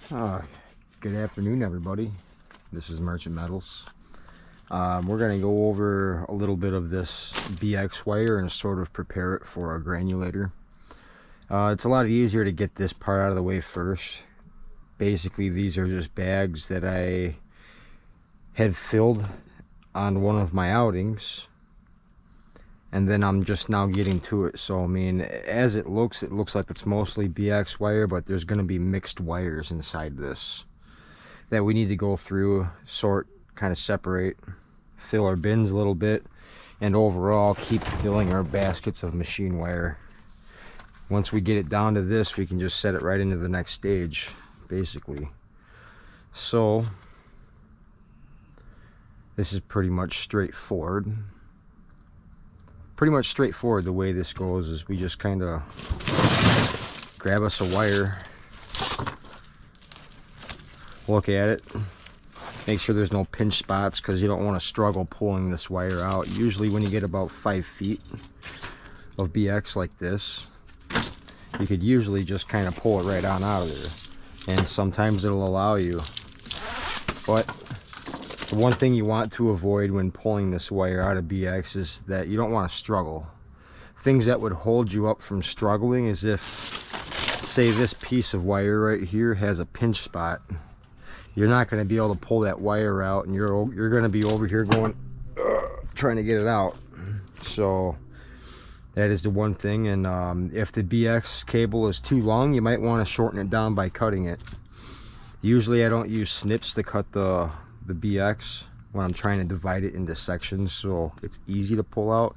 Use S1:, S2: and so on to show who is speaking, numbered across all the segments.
S1: Good afternoon, everybody. This is Merchant Metals. We're going to go over a little bit of this BX wire and sort of prepare it for a granulator. It's a lot easier to get this part out of the way first. Basically, these are just bags that I had filled on one of my outings, and then I'm just now getting to it. So I mean, as it looks like it's mostly BX wire, but there's going to be mixed wires inside this that we need to go through, sort, kind of separate, fill our bins a little bit, and overall keep filling our baskets of machine wire. Once we get it down to this, we can just set it right into the next stage, basically. So this is pretty much straightforward. The way this goes is we just kind of grab us a wire, look at it, make sure there's no pinch spots, because you don't want to struggle pulling this wire out. Usually when you get about 5 feet of BX like this, you could usually just kind of pull it right on out of there, and sometimes it'll allow you. But the one thing you want to avoid when pulling this wire out of BX is that you don't want to struggle. Things that would hold you up from struggling is if, say, this piece of wire right here has a pinch spot. You're not going to be able to pull that wire out, and you're going to be over here going, trying to get it out. So that is the one thing. And if the BX cable is too long, you might want to shorten it down by cutting it. Usually I don't use snips to cut the BX when I'm trying to divide it into sections so it's easy to pull out.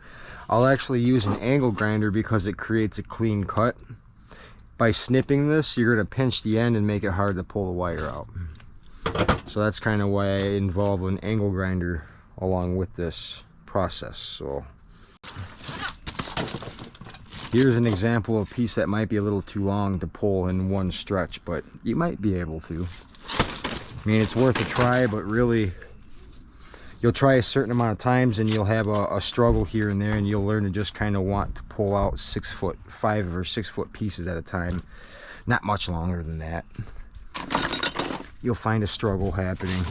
S1: I'll actually use an angle grinder because it creates a clean cut. By snipping this, you're going to pinch the end and make it hard to pull the wire out. So that's kind of why I involve an angle grinder along with this process. So here's an example of a piece that might be a little too long to pull in one stretch, but you might be able to. I mean, it's worth a try, but really you'll try a certain amount of times and you'll have a struggle here and there, and you'll learn to just kind of want to pull out 5 or 6 foot pieces at a time. Not much longer than that. You'll find a struggle happening.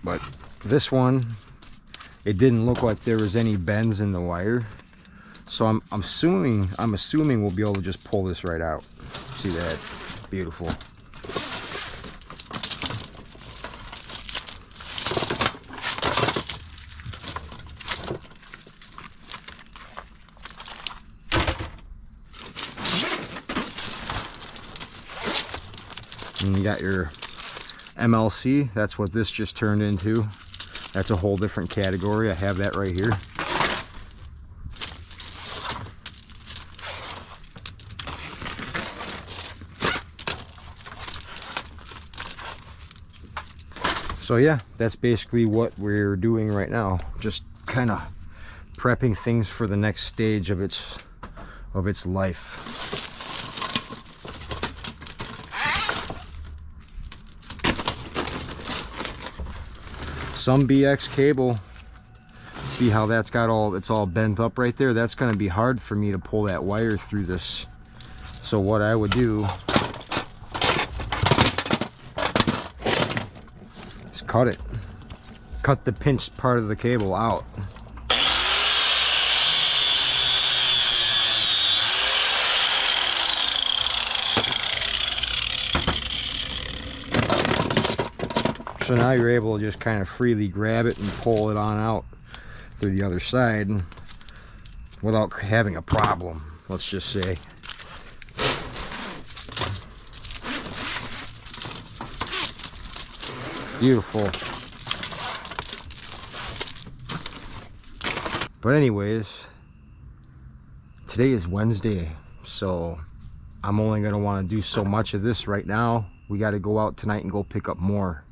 S1: But this one, it didn't look like there was any bends in the wire, so I'm assuming we'll be able to just pull this right out. See that? Beautiful. And you got your MLC. That's what this just turned into. That's a whole different category. I have that right here. So yeah, that's basically what we're doing right now. Just kind of prepping things for the next stage of its life. Some BX cable, see how that's got it's all bent up right there? That's going to be hard for me to pull that wire through this. So what I would do is cut it. Cut the pinched part of the cable out. So now you're able to just kind of freely grab it and pull it on out through the other side without having a problem, let's just say. Beautiful. But anyways, today is Wednesday, so I'm only going to want to do so much of this right now. We got to go out tonight and go pick up more.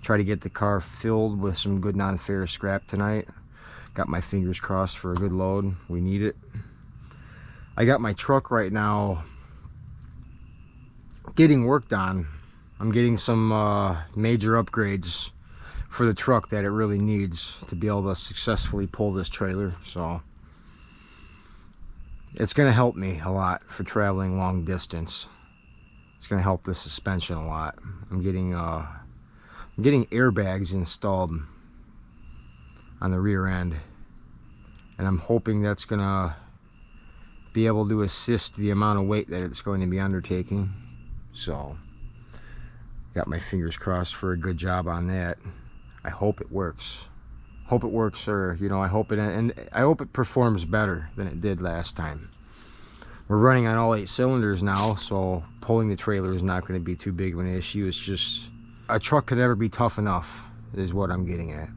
S1: Try to get the car filled with some good non-ferrous scrap tonight. Got my fingers crossed for a good load. We need it. I got my truck right now getting worked on. I'm getting some major upgrades for the truck that it really needs to be able to successfully pull this trailer. So it's going to help me a lot for traveling long distance. It's It's gonna help the suspension a lot. I'm getting airbags installed on the rear end, and I'm hoping that's gonna be able to assist the amount of weight that it's going to be undertaking. So got my fingers crossed for a good job on that. I hope it works. Hope it works, or you know, I hope it performs better than it did last time. We're running on all 8 cylinders now, so pulling the trailer is not going to be too big of an issue. It's just a truck could never be tough enough is what I'm getting at.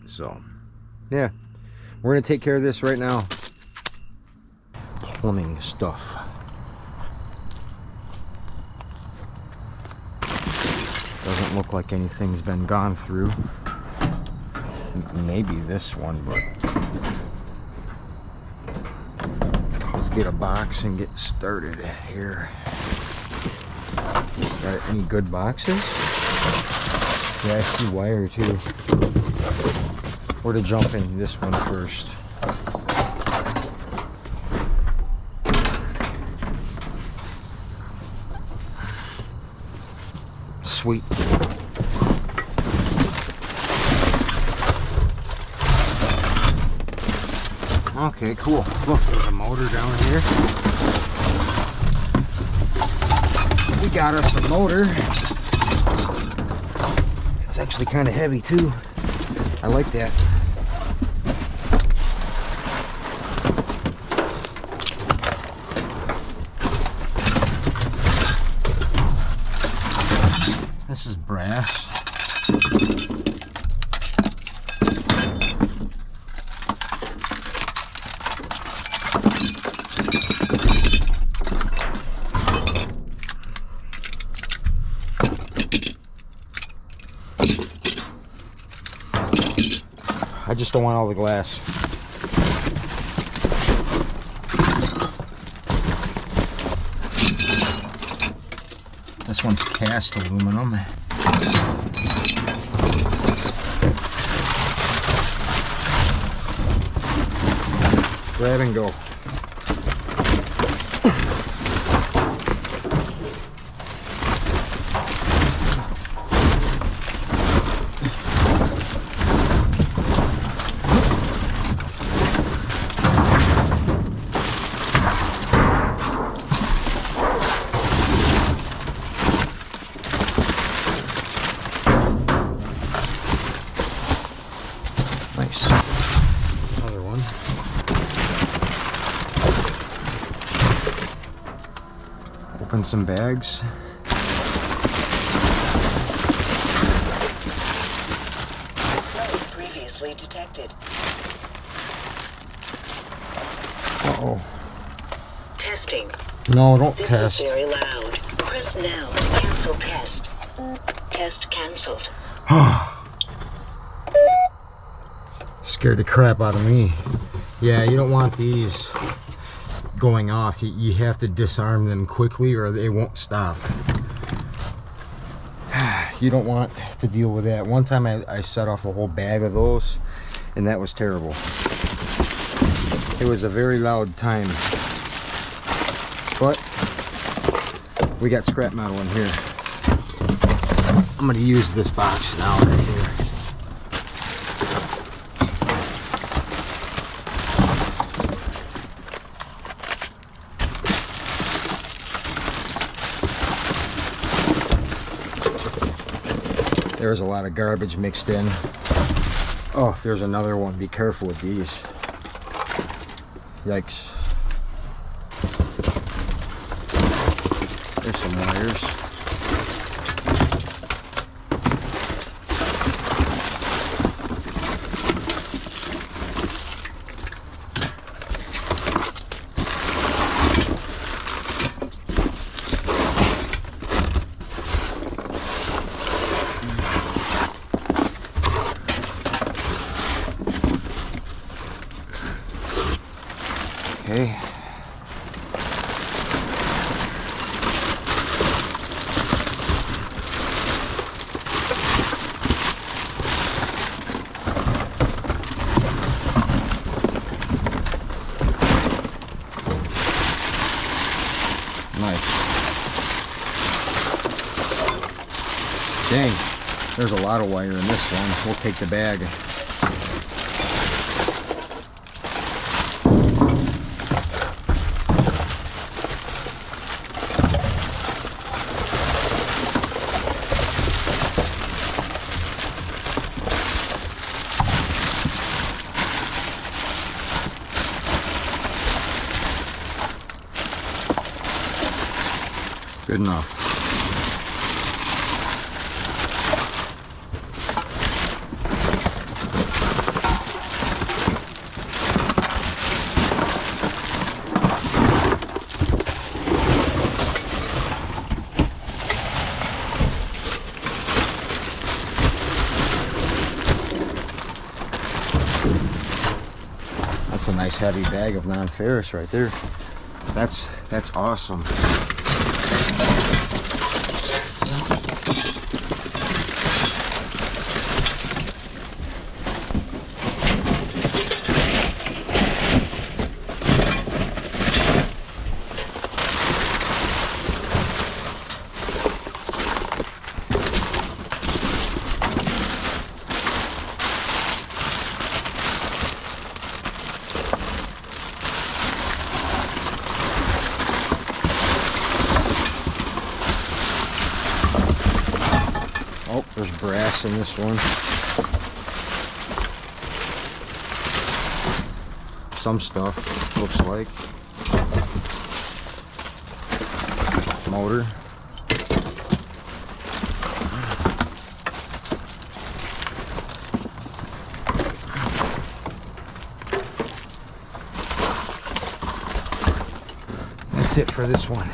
S1: So yeah, we're going to take care of this right now. Plumbing stuff. Doesn't look like anything's been gone through. Maybe this one, but let's get a box and get started here. Got any good boxes? Yeah, I see wire too. Where to jump in this one first? Sweet. Okay, cool. Look, there's a motor down here. We got us a motor. It's actually kind of heavy too. I like that. This is brass. I just don't want all the glass. This one's cast aluminum. Grab and go. Nice. Another one. Open some bags.
S2: Previously detected.
S1: Uh-oh.
S2: Testing.
S1: No, don't
S2: This
S1: test.
S2: is very loud. Press now to cancel test. Test cancelled.
S1: Scared the crap out of me. Yeah, you don't want these going off. You have to disarm them quickly or they won't stop. You don't want to deal with that. One time I set off a whole bag of those and that was terrible. It was a very loud time. But we got scrap metal in here. I'm going to use this box now right here. There's a lot of garbage mixed in. Oh, there's another one. Be careful with these. Yikes. There's some wires. Okay. Dang, there's a lot of wire in this one. We'll take the bag. Good enough. That's a nice heavy bag of non-ferrous right there. That's awesome. Oh, there's brass in this one. Some stuff, looks like. Motor. That's it for this one.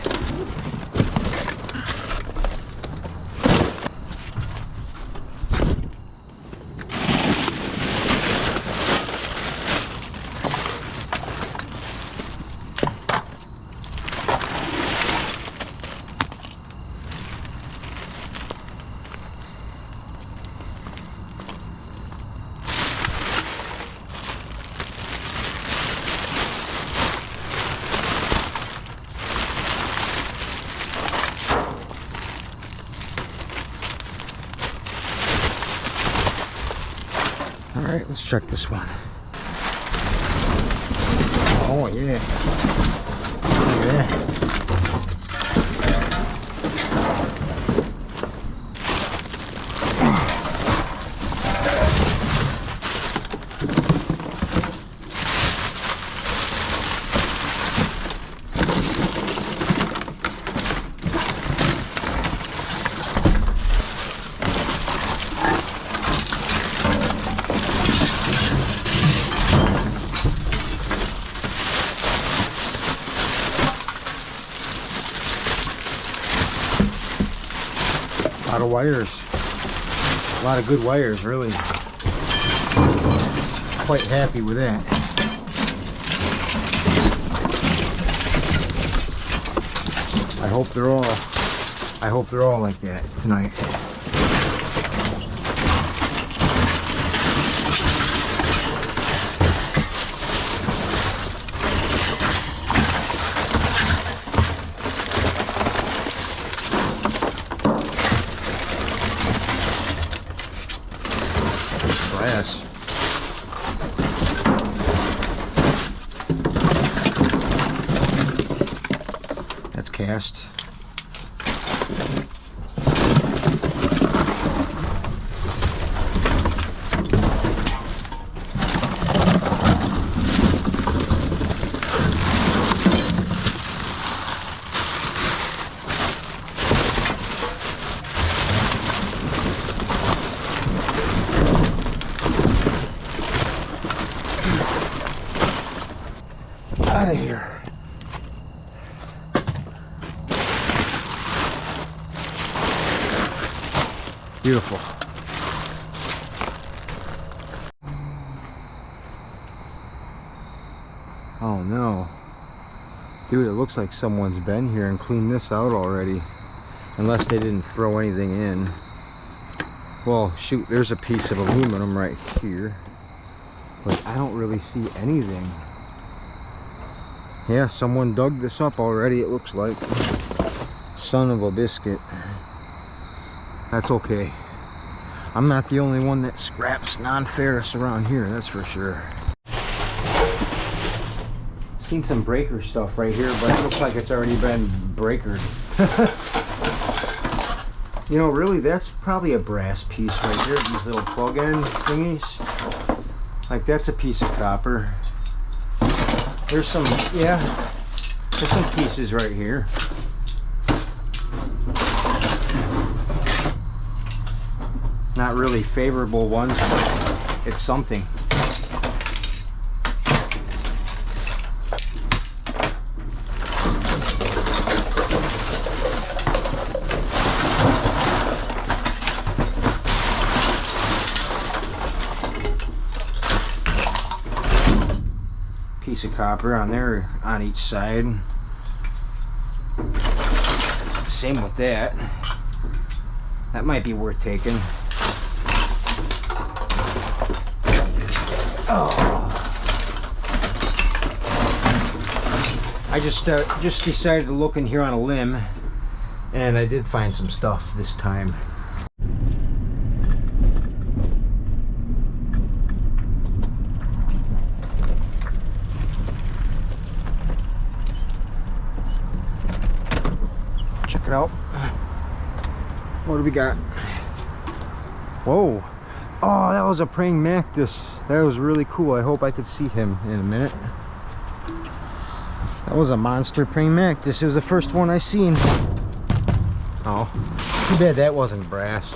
S1: All right, let's check this one. Oh yeah. Look at that. A lot of wires. A lot of good wires, really. Quite happy with that. I hope they're all like that tonight. Brass. That's cast. Out of here. Beautiful. Oh no. Dude, it looks like someone's been here and cleaned this out already. Unless they didn't throw anything in. Well, shoot, there's a piece of aluminum right here. But I don't really see anything. Yeah, someone dug this up already, it looks like. Son of a biscuit. That's okay. I'm not the only one that scraps non-ferrous around here, that's for sure. Seen some breaker stuff right here, but it looks like it's already been breakered. You know, really, that's probably a brass piece right here. These little plug-in thingies. Like, that's a piece of copper. There's some, yeah, there's some pieces right here. Not really favorable ones, but it's something. Piece of copper on there on each side. Same with that. That might be worth taking. Oh. I just decided to look in here on a limb, and I did find some stuff this time. Check it out. What do we got? Whoa. Oh, that was a praying mantis. That was really cool. I hope I could see him in a minute. That was a monster praying mantis. It was the first one I seen. Oh, too bad that wasn't brass.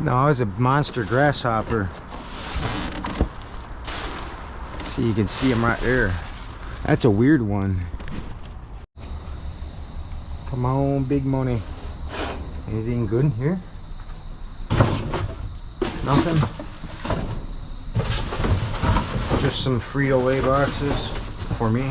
S1: No, it was a monster grasshopper. See, you can see him right there. That's a weird one. Come on, big money. Anything good in here? Nothing? Just some Frito-Lay boxes for me.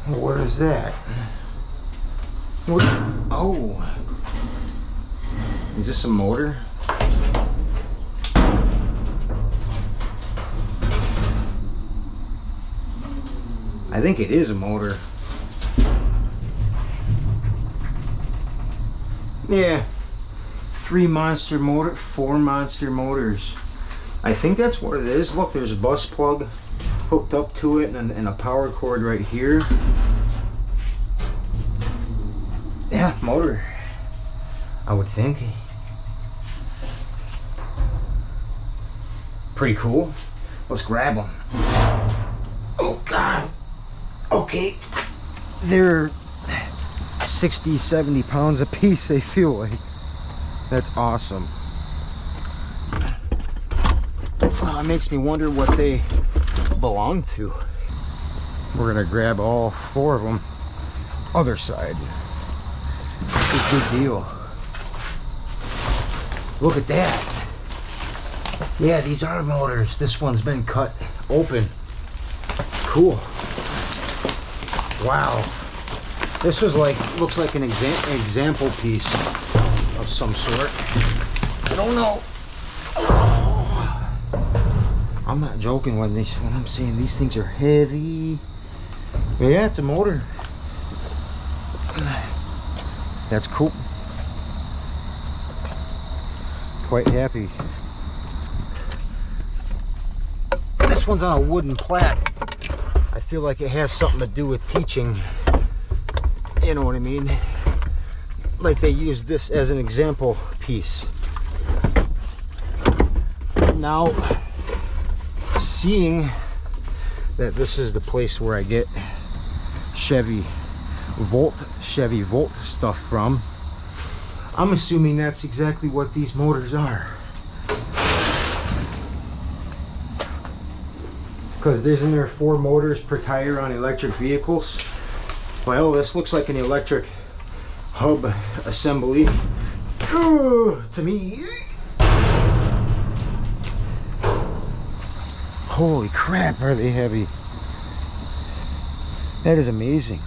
S1: What is that? What? Oh. Is this a motor? I think it is a motor. Yeah. 4 monster motors. I think that's what it is. Look, there's a bus plug hooked up to it and a power cord right here. Yeah, motor. I would think. Pretty cool. Let's grab them. Oh God. Okay. They're 60, 70 pounds a piece, they feel like. That's awesome. It makes me wonder what they belong to. We're gonna grab all 4 of them. Other side. It's a big deal. Look at that. Yeah, these are motors. This one's been cut open. Cool. Wow. This was like, looks like an example piece of some sort. I don't know. Oh. I'm not joking when I'm saying these things are heavy. But yeah, it's a motor. That's cool. Quite happy. This one's on a wooden plaque. I feel like it has something to do with teaching. You know what I mean? Like they use this as an example piece. Now, seeing that this is the place where I get Chevy Volt stuff from, I'm assuming that's exactly what these motors are. Because isn't there 4 motors per tire on electric vehicles? Well, this looks like an electric hub assembly to me. Holy crap, are they heavy. That is amazing.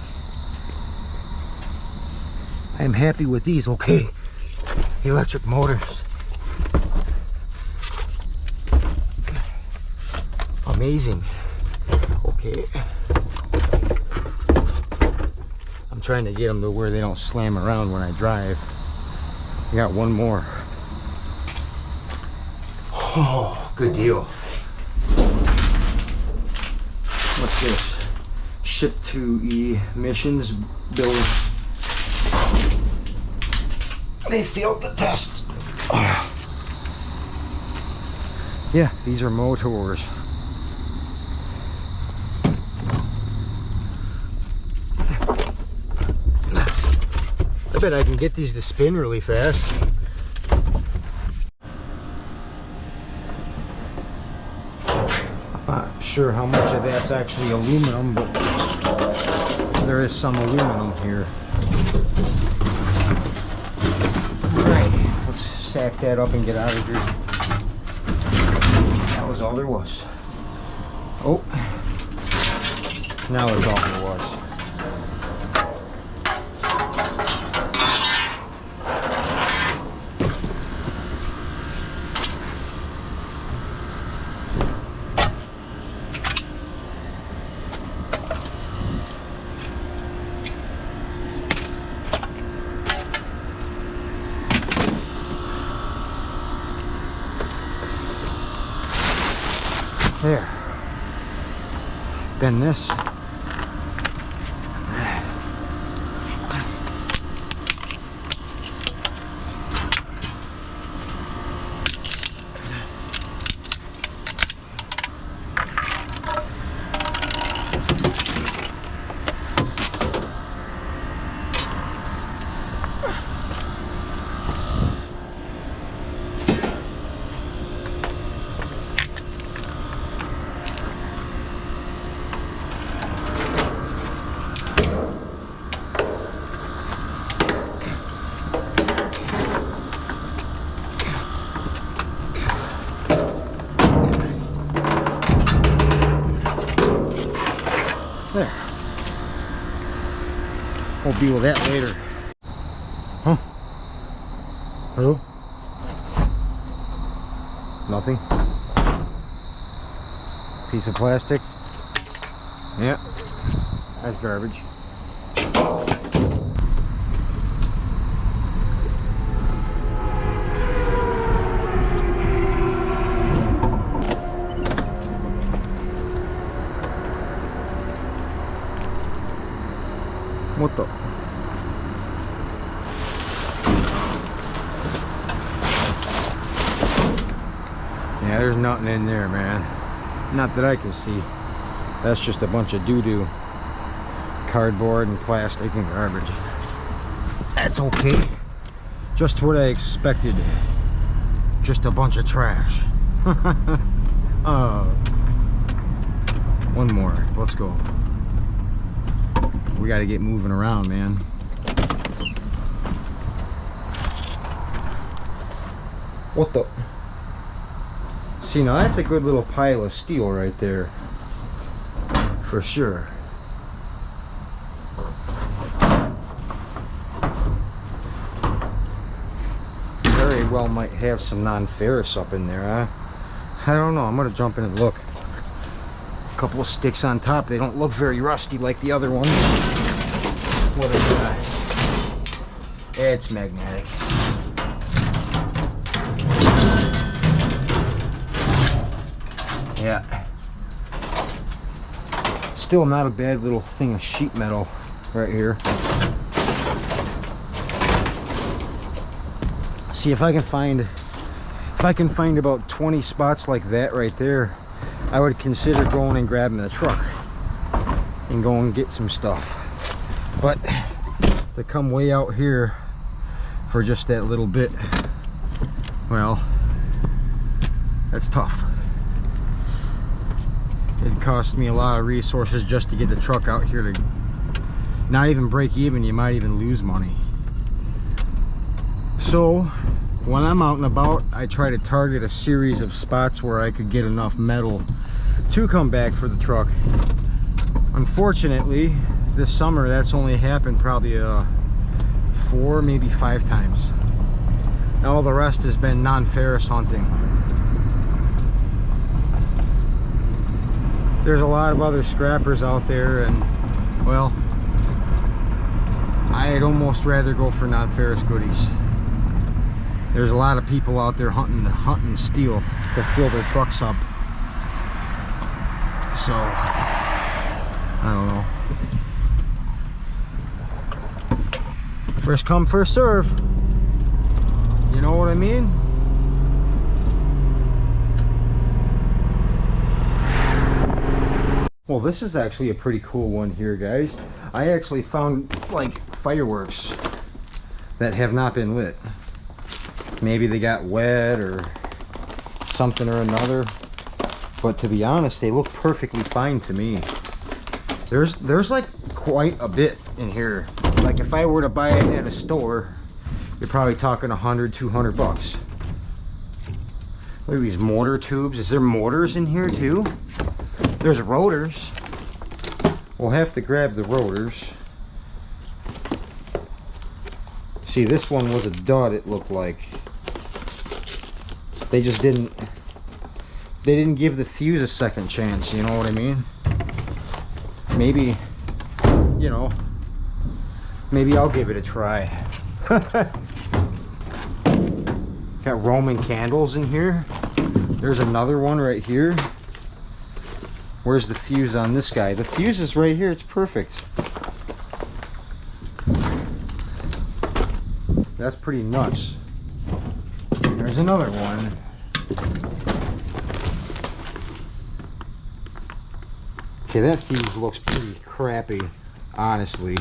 S1: I'm happy with these. Okay, electric motors. Amazing. Okay. I'm trying to get them to where they don't slam around when I drive. I got one more. Oh, good deal. What's this? Ship to emissions bill. They failed the test. Oh. Yeah, these are motors. I bet I can get these to spin really fast. I'm not sure how much of that's actually aluminum, but there is some aluminum here. Alright, let's sack that up and get out of here. That was all there was. Oh, now that's all there was. There. Bend this. There. We'll deal with that later. Huh? Hello? Nothing? Piece of plastic? Yeah. That's garbage. What the? Yeah, there's nothing in there, man. Not that I can see. That's just a bunch of doo-doo. Cardboard and plastic and garbage. That's okay. Just what I expected. Just a bunch of trash. One more. Let's go. We gotta get moving around, man. What the? See, now that's a good little pile of steel right there. For sure. Very well might have some non-ferrous up in there, huh? I don't know. I'm gonna jump in and look. A couple of sticks on top. They don't look very rusty like the other ones. What is that? It's magnetic. Yeah. Still not a bad little thing of sheet metal right here. See if I can find about 20 spots like that right there. I would consider going and grabbing the truck and go and get some stuff. But to come way out here for just that little bit, well, that's tough. It cost me a lot of resources just to get the truck out here to not even break even. You might even lose money. So when I'm out and about, I try to target a series of spots where I could get enough metal to come back for the truck. Unfortunately, this summer that's only happened probably 4, maybe 5 times. All the rest has been non-ferrous hunting. There's a lot of other scrappers out there, and well, I'd almost rather go for non-ferrous goodies. There's a lot of people out there hunting steel to fill their trucks up. So, I don't know. First come, first serve. You know what I mean? Well, this is actually a pretty cool one here, guys. I actually found like fireworks that have not been lit. Maybe they got wet or something or another, but to be honest, they look perfectly fine to me. There's like quite a bit in here. Like if I were to buy it at a store, you're probably talking 100, 200 bucks. Look at these mortar tubes. Is there mortars in here too? There's rotors. We'll have to grab the rotors. See, this one was a dud, it looked like. They just didn't give the fuse a second chance, you know what I mean? Maybe, you know, maybe I'll give it a try. Got Roman candles in here. There's another one right here. Where's the fuse on this guy? The fuse is right here. It's perfect. That's pretty nuts. There's another one. Okay, that fuse looks pretty crappy, honestly.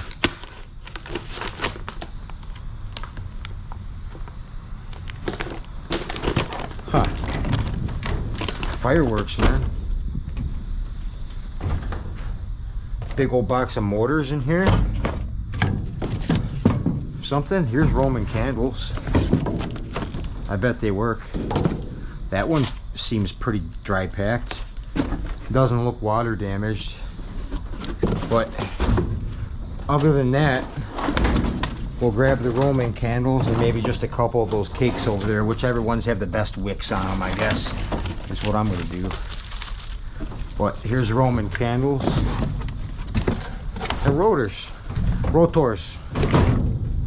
S1: Huh. Fireworks, man. Big old box of mortars in here. Something. Here's Roman candles. I bet they work. That one seems pretty dry packed. Doesn't look water damaged. But other than that, we'll grab the Roman candles and maybe just a couple of those cakes over there. Whichever ones have the best wicks on them, I guess, is what I'm going to do. But here's Roman candles. And rotors.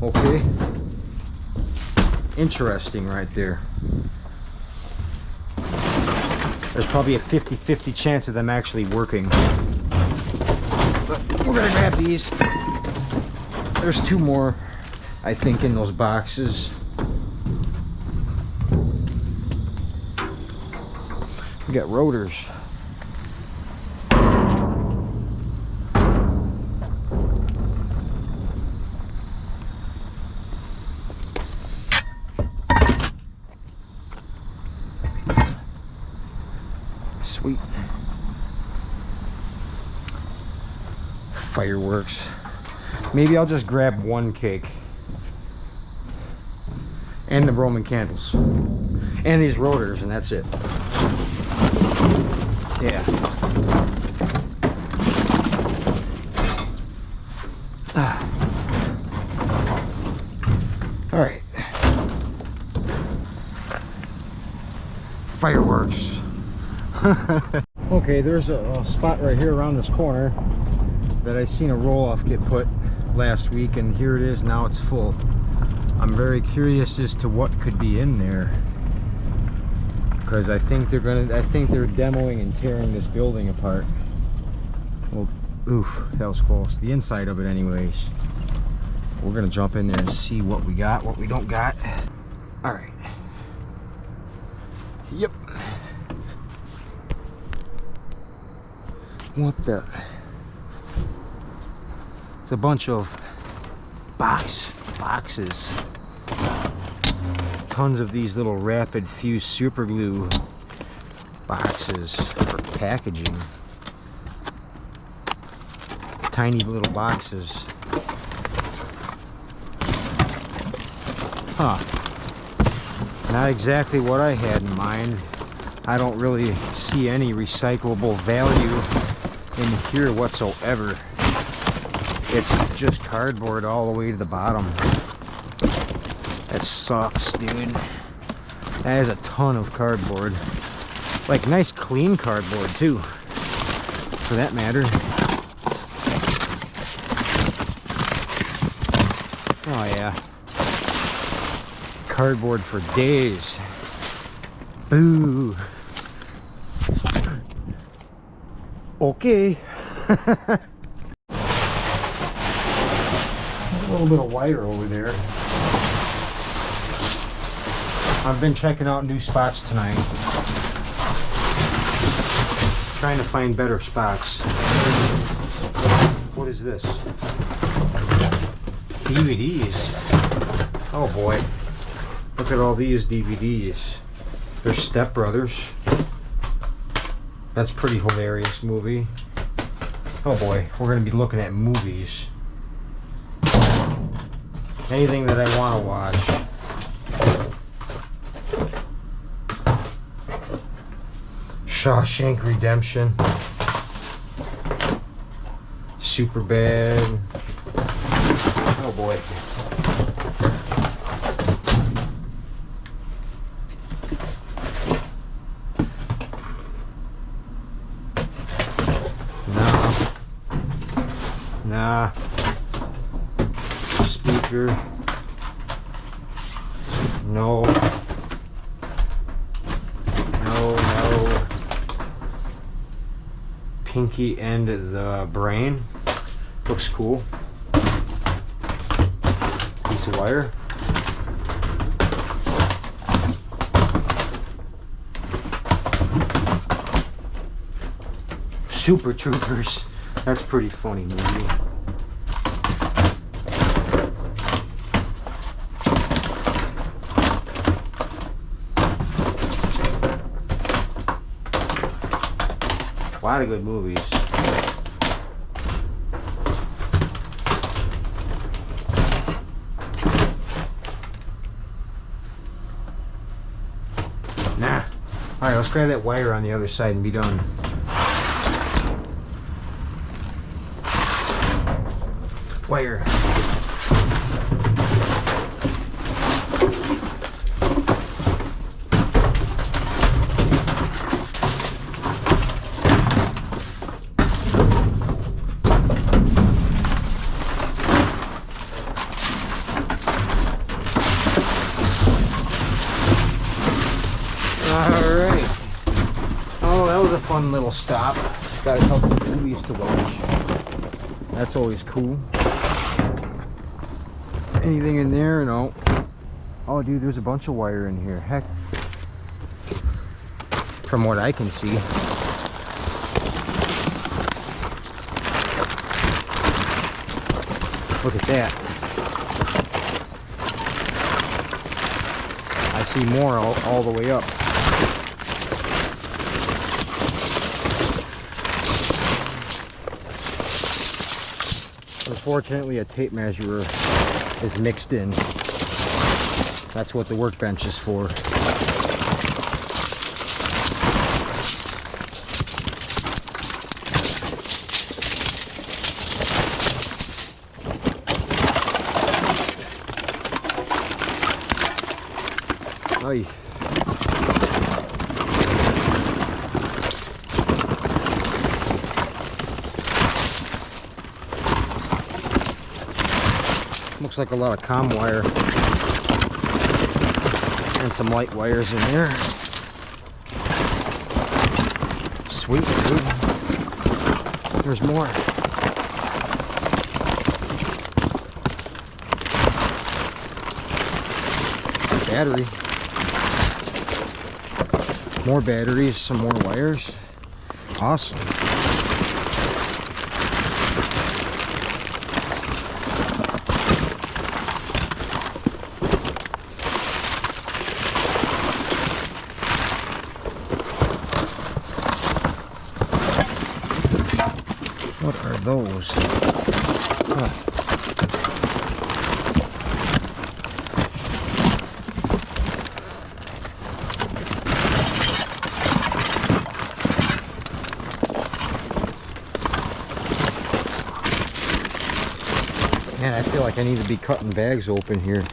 S1: Okay. Interesting right there. There's probably a 50-50 chance of them actually working. But we're gonna grab these. There's two more, I think, in those boxes. We got rotors. Sweet. Fireworks. Maybe I'll just grab one cake. And the Roman candles. And these rotors, and that's it. Yeah. Alright. Fireworks. Okay, there's a spot right here around this corner that I seen a roll-off get put last week, and here it is. Now it's full. I'm very curious as to what could be in there, because I think they're demoing and tearing this building apart. Well, oof, that was close. The inside of it, anyways. We're gonna jump in there and see what we got, what we don't got. All right. Yep. What the? It's a bunch of boxes. Tons of these little rapid fuse super glue boxes for packaging. Tiny little boxes. Huh. Not exactly what I had in mind. I don't really see any recyclable value in here whatsoever. It's just cardboard all the way to the bottom. That sucks, dude. That is a ton of cardboard. Like nice clean cardboard too, for that matter. Oh yeah. Cardboard for days. Boo. Okay. A little bit of wire over there. I've been checking out new spots tonight. Trying to find better spots. What is this? DVDs. Oh boy. Look at all these DVDs. They're Step Brothers. That's a pretty hilarious movie. Oh boy, we're gonna be looking at movies. Anything that I want to watch. Shawshank Redemption. Superbad. Oh boy. Nah. Speaker. No. No. Pinky and the Brain. Looks cool. Piece of wire. Super Troopers. That's a pretty funny movie. A lot of good movies. Nah. Alright, let's grab that wire on the other side and be done. Wire. Alright. Oh, that was a fun little stop. Got a couple of movies to watch. That's always cool. Anything in there? No. Oh, dude, there's a bunch of wire in here. Heck. From what I can see. Look at that. I see more all the way up. Unfortunately, a tape measure is mixed in. That's what the workbench is for. Oy. Looks like a lot of comm wire and some light wires in there. Sweet, dude. There's more. Battery. More batteries, some more wires. Awesome. What are those? Huh. Man, I feel like I need to be cutting bags open here.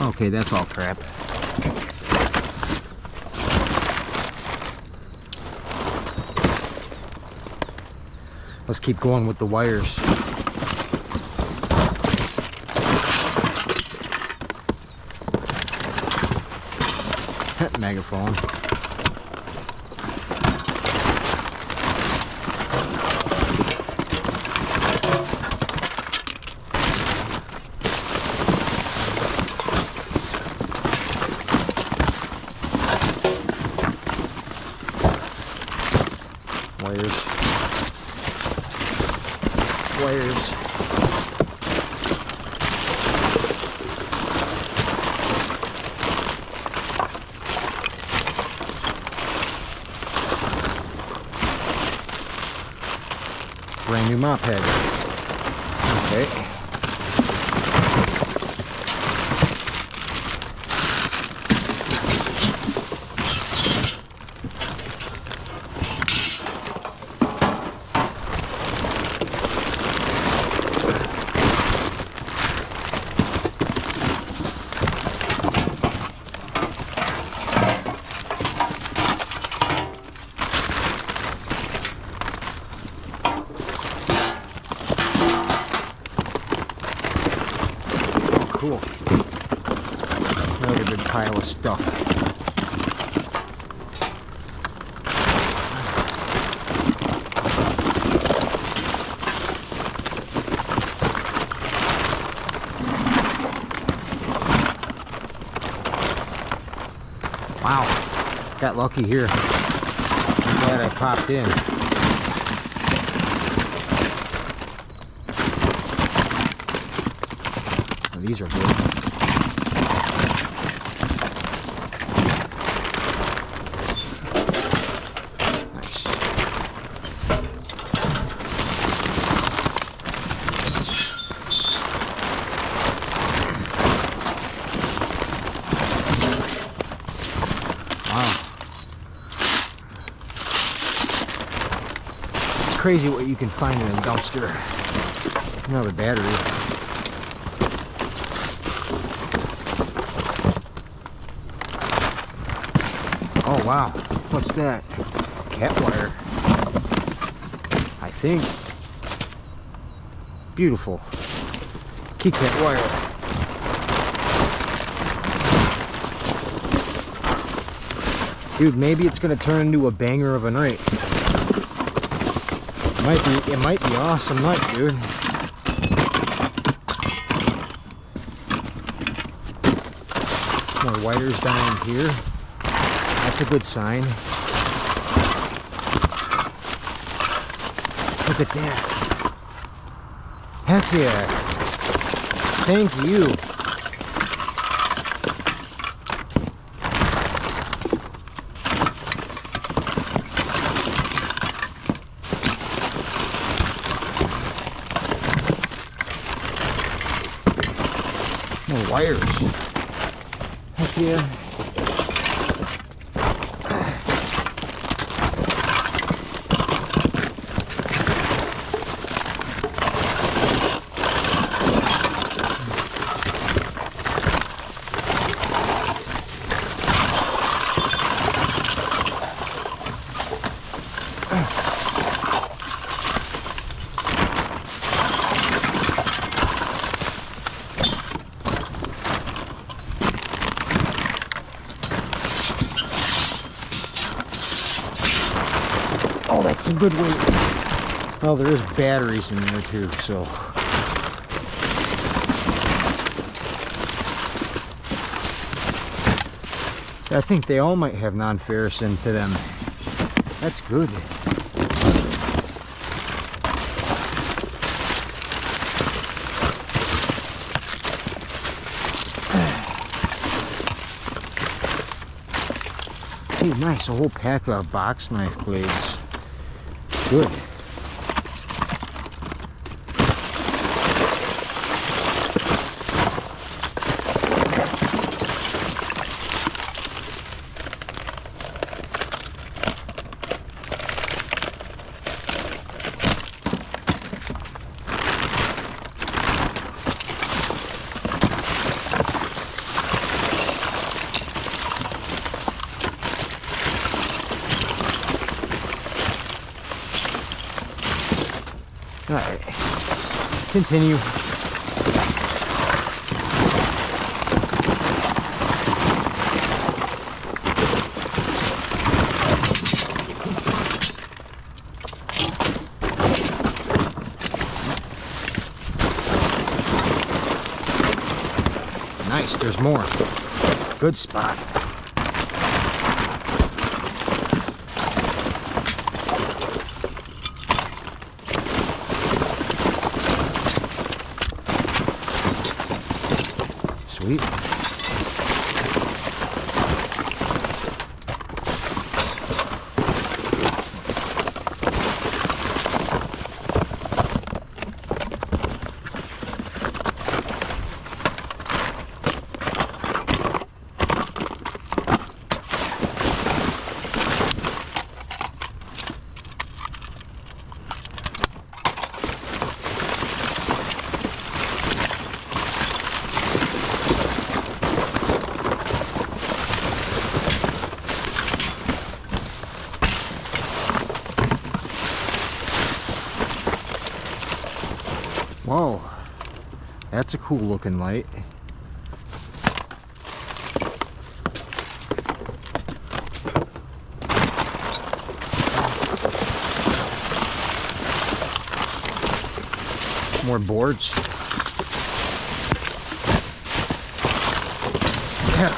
S1: Okay, that's all crap. Let's keep going with the wires. Megaphone. Wires. Brand new mop head. Okay. Cool. Another big pile of stuff. Wow, got lucky here. I'm glad I popped in. These are good. Nice. Wow. It's crazy what you can find in a dumpster. Another battery. Oh wow, what's that? Cat wire, I think. Beautiful. Key cat wire. Dude, maybe it's gonna turn into a banger of a night. It might be awesome night, dude. More wires down here. That's a good sign. Look at that. Heck yeah. Thank you. More wires. Heck yeah. Oh, that's some good weight. Well, there is batteries in there too, so. I think they all might have non-ferrous into them. That's good. Hey, nice, a whole pack of box knife blades. Good. continue. Nice, there's more. Good spot. Sweet. Whoa, that's a cool looking light. More boards. Yeah.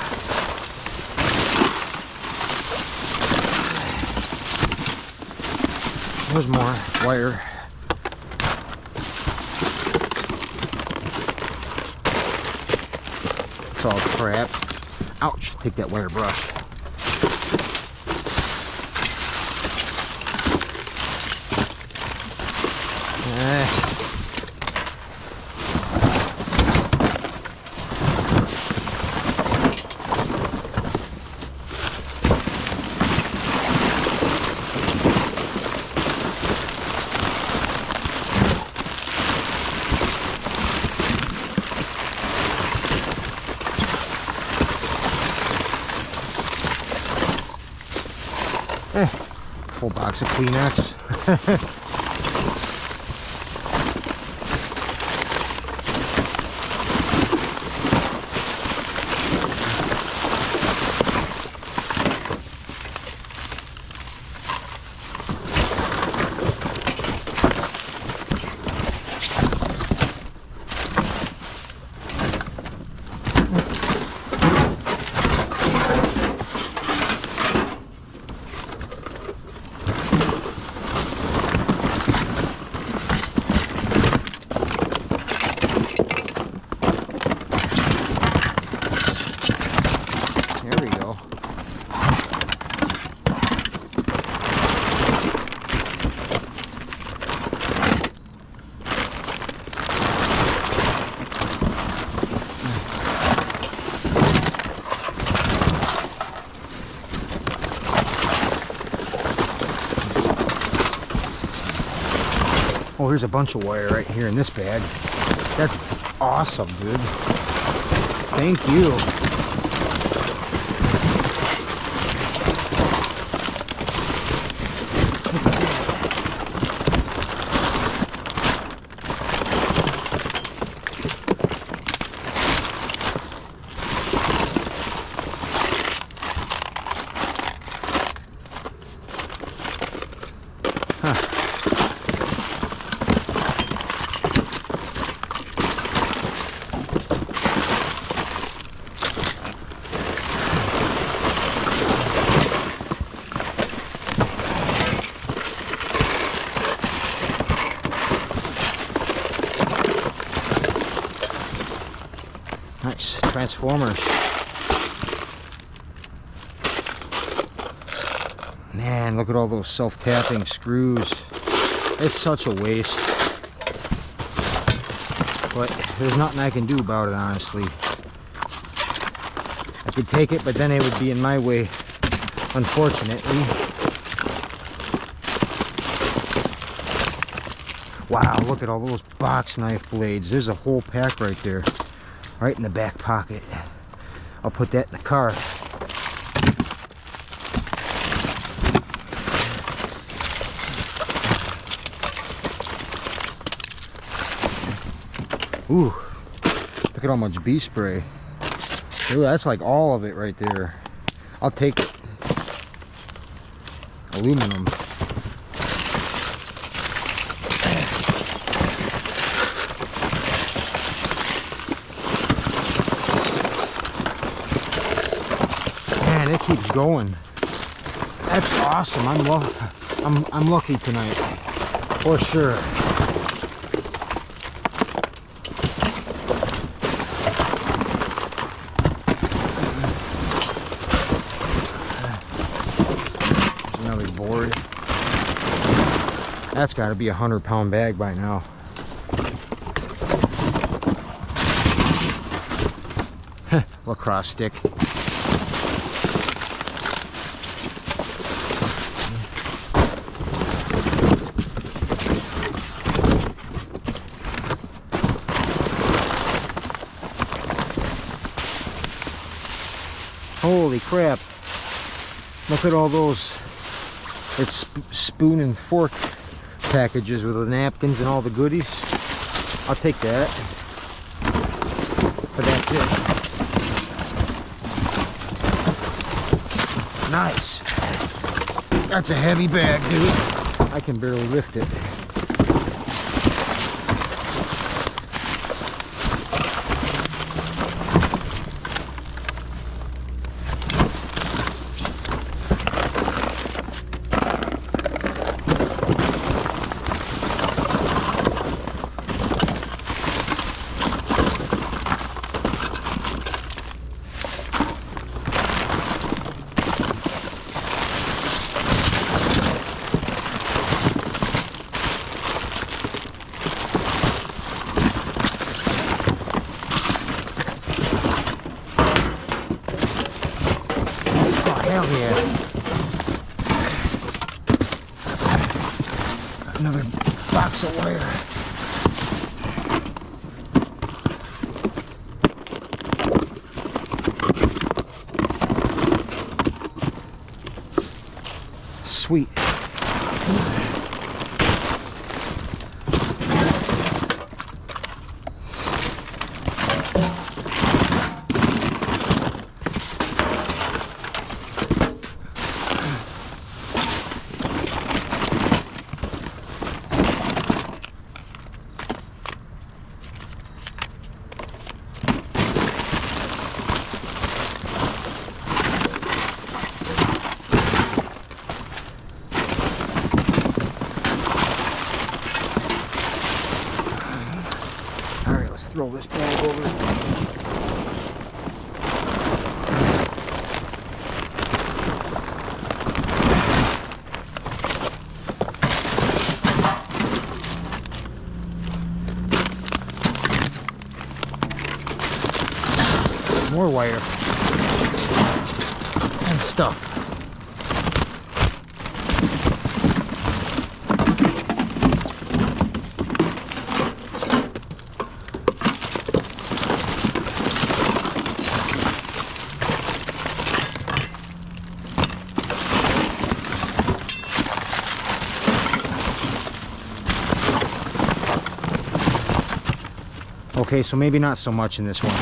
S1: There's more wire. It's all crap. Ouch, take that wire brush. Full box of Kleenex. Oh, here's a bunch of wire right here in this bag. That's awesome, dude. Thank you. Nice transformers. Man, look at all those self-tapping screws. It's such a waste. But there's nothing I can do about it, honestly. I could take it, but then it would be in my way, unfortunately. Wow, look at all those box knife blades. There's a whole pack right there. Right in the back pocket. I'll put that in the car. Ooh, look at how much bee spray. Ooh, that's like all of it right there. I'll take it. Aluminum. Man, it keeps going. That's awesome. I'm lucky tonight, for sure. Another board. That's got to be a 100-pound bag by now. Lacrosse stick. Holy crap. Look at all those. It's spoon and fork packages with the napkins and all the goodies. I'll take that. But that's it. Nice. That's a heavy bag, dude. I can barely lift it. Hell yeah. Another box of wire. Sweet. Throw this bag over. More wire and stuff. Okay, so maybe not so much in this one.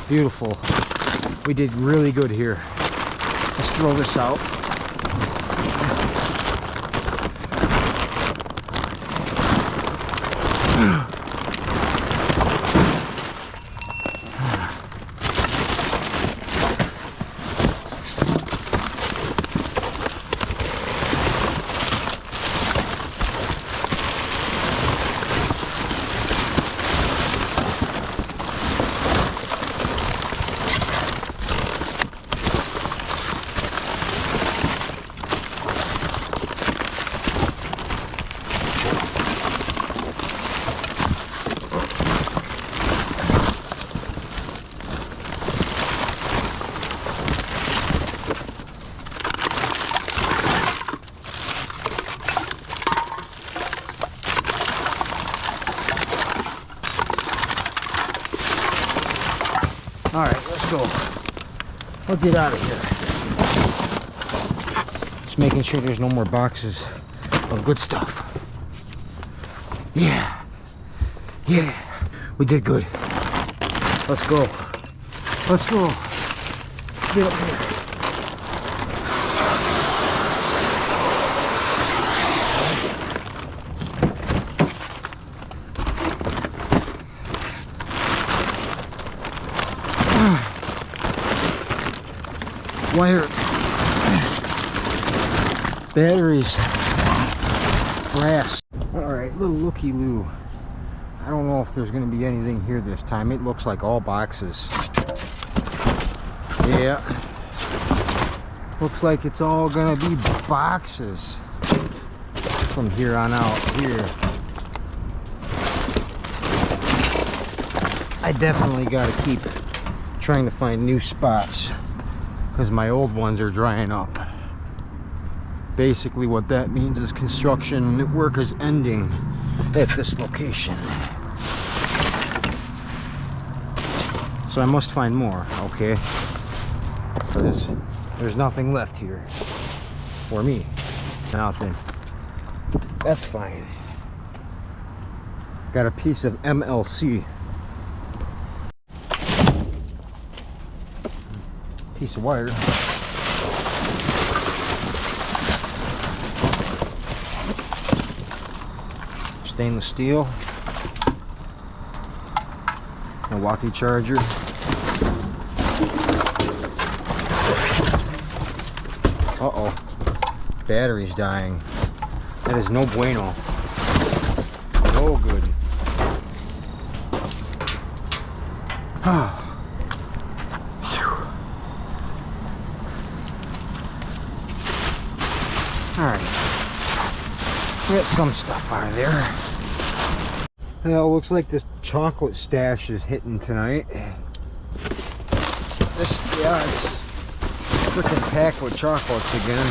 S1: Beautiful. We did really good here. Let's throw this out. All right, let's go. We'll get out of here. Just making sure there's no more boxes of good stuff. Yeah. Yeah. We did good. Let's go. Let's go. Get up here. Wire. Batteries. Brass. Alright, little looky-loo. I don't know if there's going to be anything here this time. It looks like all boxes. Yeah. Looks like it's all going to be boxes from here on out. Here. I definitely got to keep trying to find new spots because my old ones are drying up. Basically what that means is construction work is ending at this location. So I must find more, okay? Because there's nothing left here for me. Nothing. That's fine. Got a piece of MLC. Piece of wire. Stainless steel. Milwaukee charger. Uh-oh. Battery's dying. That is no bueno. No good. Alright. Get some stuff out of there. Well, looks like this chocolate stash is hitting tonight. Yeah, it's freaking packed with chocolates again.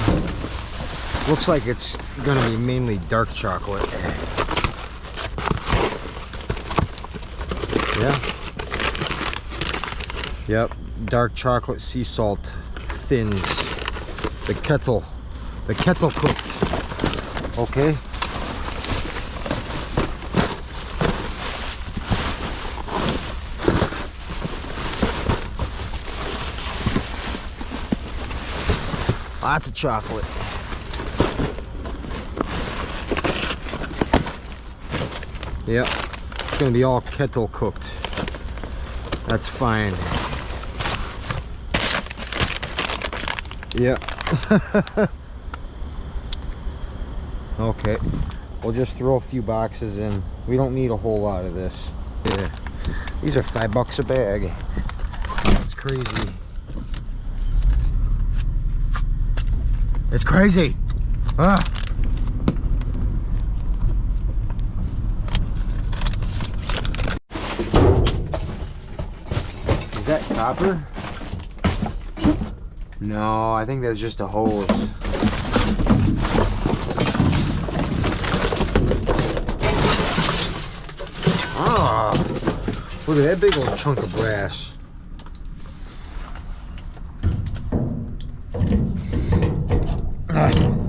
S1: Looks like it's gonna be mainly dark chocolate. Yeah. Yep, dark chocolate sea salt thins. The kettle cooked. Okay. Lots of chocolate. Yep, it's gonna be all kettle cooked. That's fine. Yep. Okay, we'll just throw a few boxes in. We don't need a whole lot of this. Yeah, these are $5 a bag. It's crazy. It's crazy. Ah. Is that copper? No, I think that's just a hose. Ah, look at that big old chunk of brass.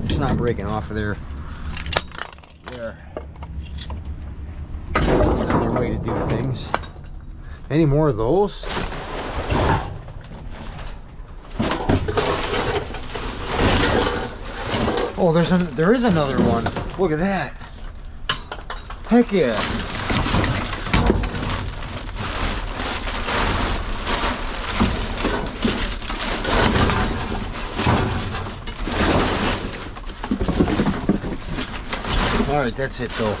S1: It's not breaking off of there. There. That's another way to do things. Any more of those? Oh, there is another one. Look at that. Heck yeah. Alright, that's it though.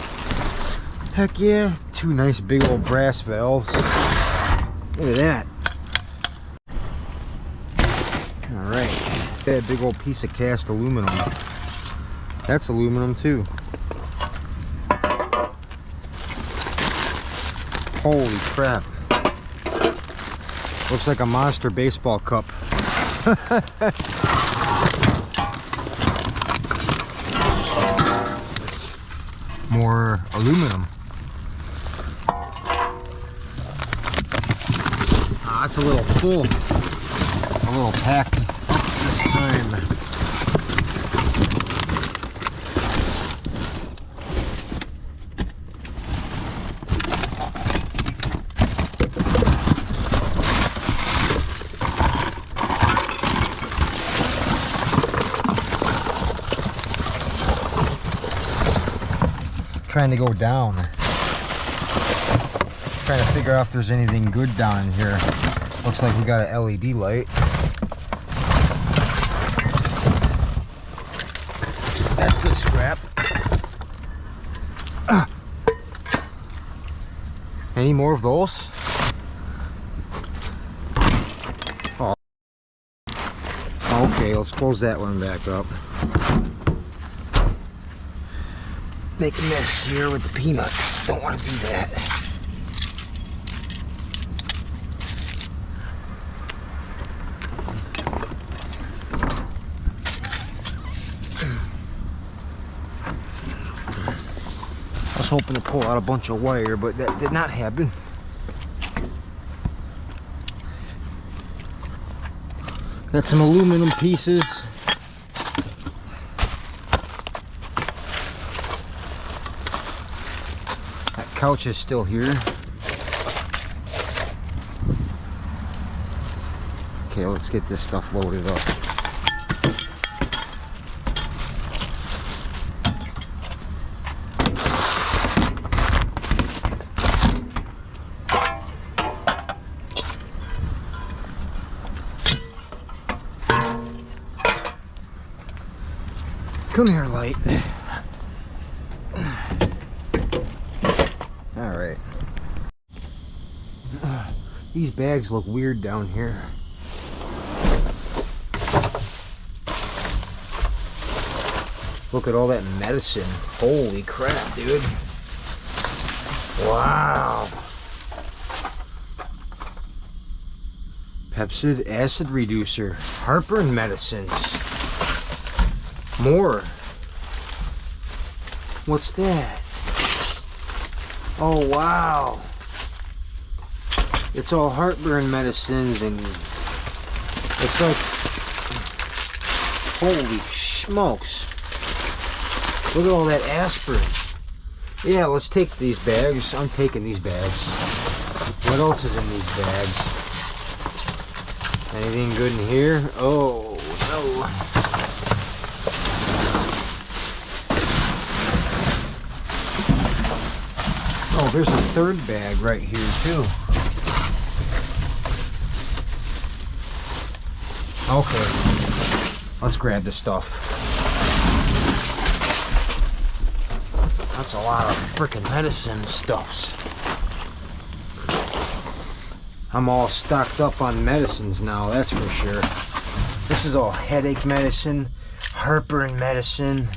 S1: Heck yeah. Two nice big old brass valves. Look at that. Alright. That big old piece of cast aluminum. That's aluminum too. Holy crap. Looks like a monster baseball cup. More aluminum. Ah, it's a little full. A little packed up this time. Trying to go down. Trying to figure out if there's anything good down in here. Looks like we got an LED light. That's good scrap. Any more of those? Oh. Okay, let's close that one back up. Make a mess here with the peanuts. Don't want to do that. I was hoping to pull out a bunch of wire, but that did not happen. Got some aluminum pieces. Couch is still here. Okay, let's get this stuff loaded up. Come here, light. Alright. These bags look weird down here. Look at all that medicine. Holy crap, dude. Wow. Pepsid acid reducer. Heartburn medicines. More. What's that? Oh wow. It's all heartburn medicines and it's like, holy smokes. Look at all that aspirin. Yeah, let's take these bags. I'm taking these bags. What else is in these bags? Anything good in here? Oh no. Oh, there's a third bag right here too. Okay, let's grab this stuff. That's a lot of freaking medicine stuffs. I'm all stocked up on medicines now, that's for sure. This is all headache medicine, heartburn medicine,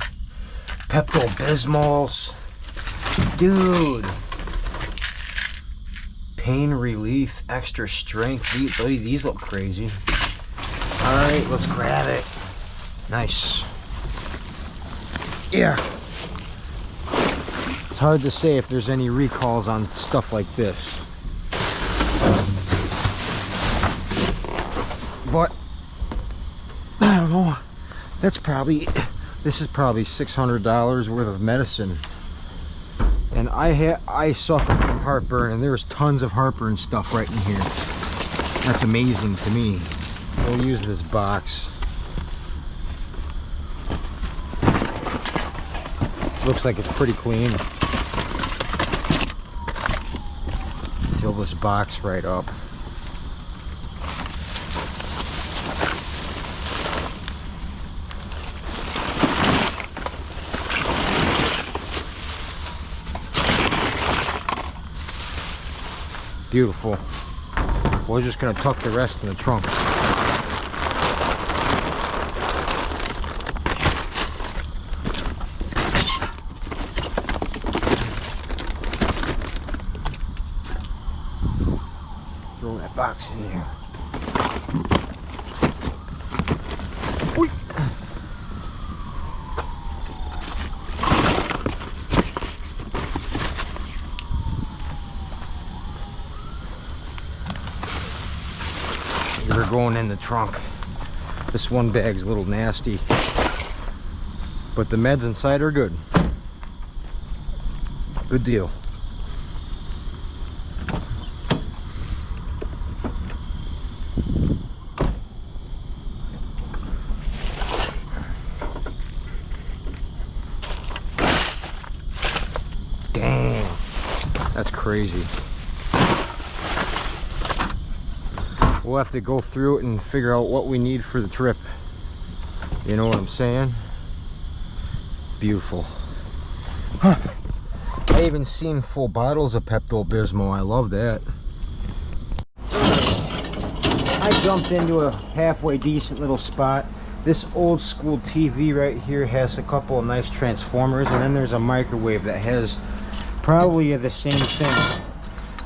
S1: Pepto-Bismols. Dude. Pain relief, extra strength. These look crazy. Alright, let's grab it. Nice. Yeah. It's hard to say if there's any recalls on stuff like this. But I don't know. This is probably $600 worth of medicine. And I suffer from heartburn, and there's tons of heartburn stuff right in here. That's amazing to me. We'll use this box. Looks like it's pretty clean. Fill this box right up. Beautiful. We're just gonna tuck the rest in the trunk. Throw that box in here. Whee! They're going in the trunk. This one bag's a little nasty, but the meds inside are good. Good deal. Dang, that's crazy. We'll have to go through it and figure out what we need for the trip. You know what I'm saying? Beautiful. Huh. I even seen full bottles of Pepto-Bismol. I love that. I jumped into a halfway decent little spot. This old school TV right here has a couple of nice transformers, and then there's a microwave that has probably the same thing.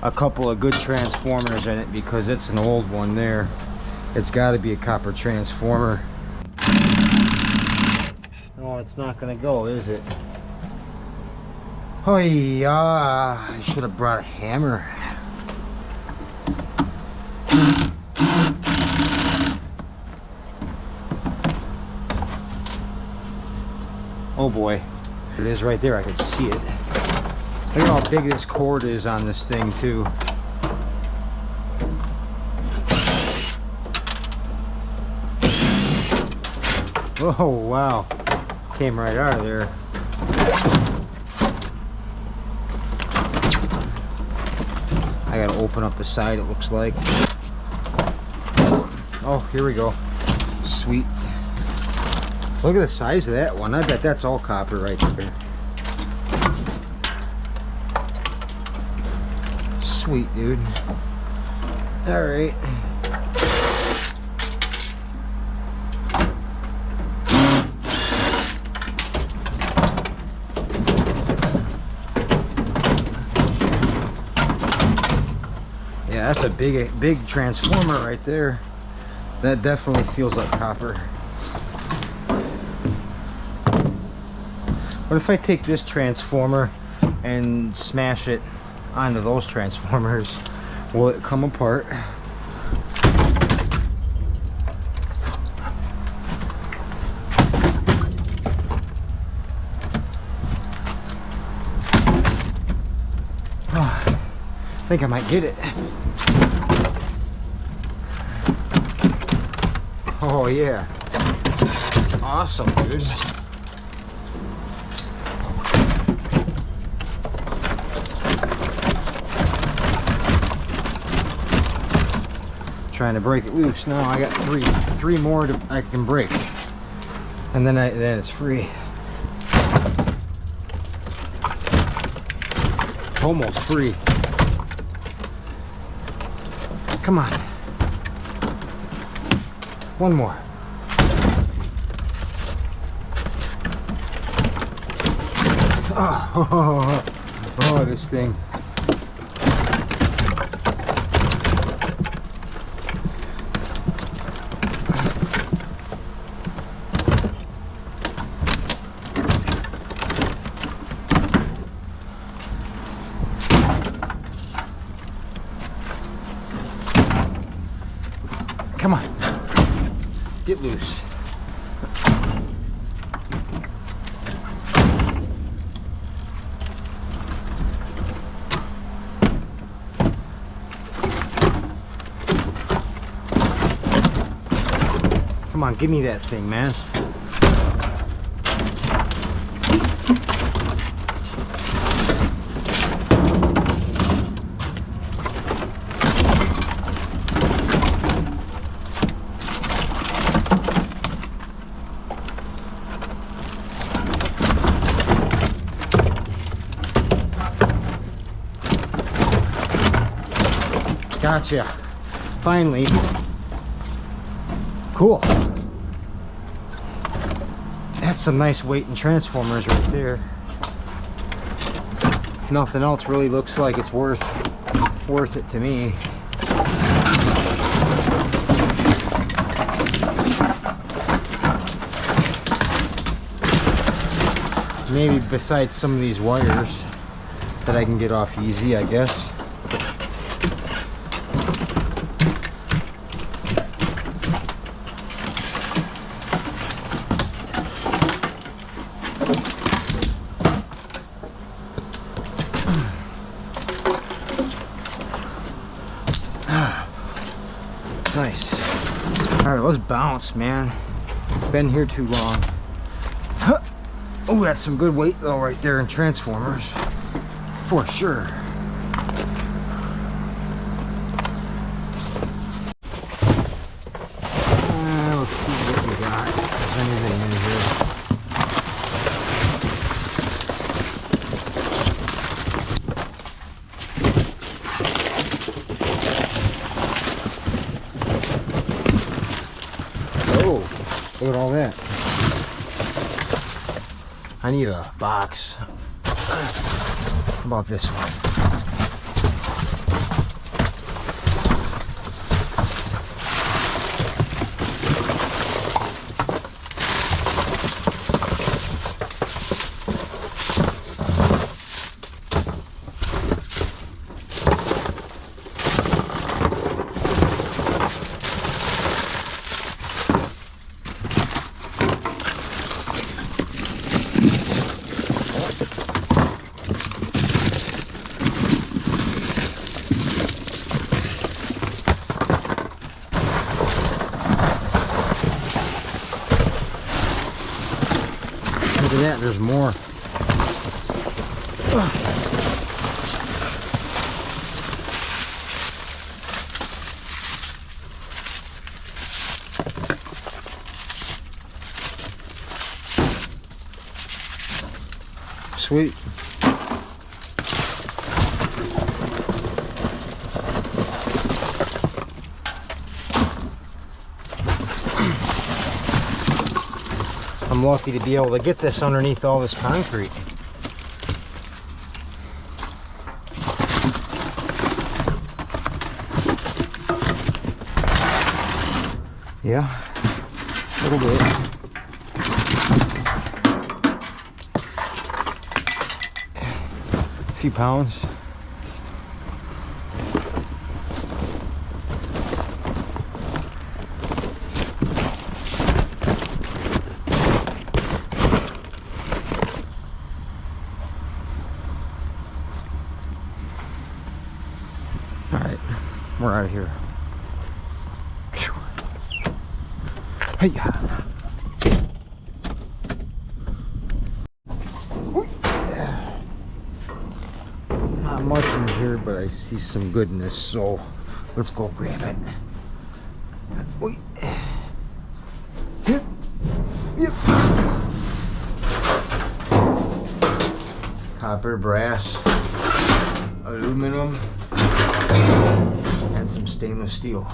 S1: A couple of good transformers in it because it's an old one there. It's got to be a copper transformer. Oh, it's not gonna go, is it? Oh yeah, I should have brought a hammer. Oh boy, it is right there. I can see it. Look at how big this cord is on this thing too. Oh wow, came right out of there. I gotta open up the side, it looks like. Oh, here we go. Sweet. Look at the size of that one. I bet that's all copper right there. Sweet, dude. All right. Yeah, that's a big transformer right there. That definitely feels like copper. What if I take this transformer and smash it onto those transformers? Will it come apart? Oh, I think I might get it. Oh yeah. Awesome, dude. Trying to break it loose. Now I got three more I can break, and then it's free. It's almost free. Come on, one more. Oh, this thing. Come on, get loose. Come on, give me that thing, man. Gotcha. Finally. Cool. That's some nice weight and transformers right there. Nothing else really looks like it's worth it to me. Maybe besides some of these wires that I can get off easy, I guess. Nice. All right, let's bounce, man. Been here too long. Huh. Oh, that's some good weight though right there in transformers. For sure. Let's see what we got. If there's anything in here. Oh, look at all that. I need a box. How about this one? Look at that, there's more. Sweet. I'm lucky to be able to get this underneath all this concrete. Yeah, a little bit. A few pounds. All right, we're out of here. Hey. Not much in here, but I see some goodness, so let's go grab it. Wait. Yep. Yep. Copper, brass, aluminum, and some stainless steel.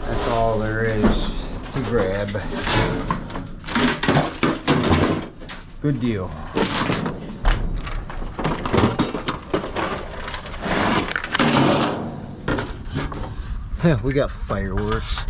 S1: That's all there is to grab. Good deal. We got fireworks.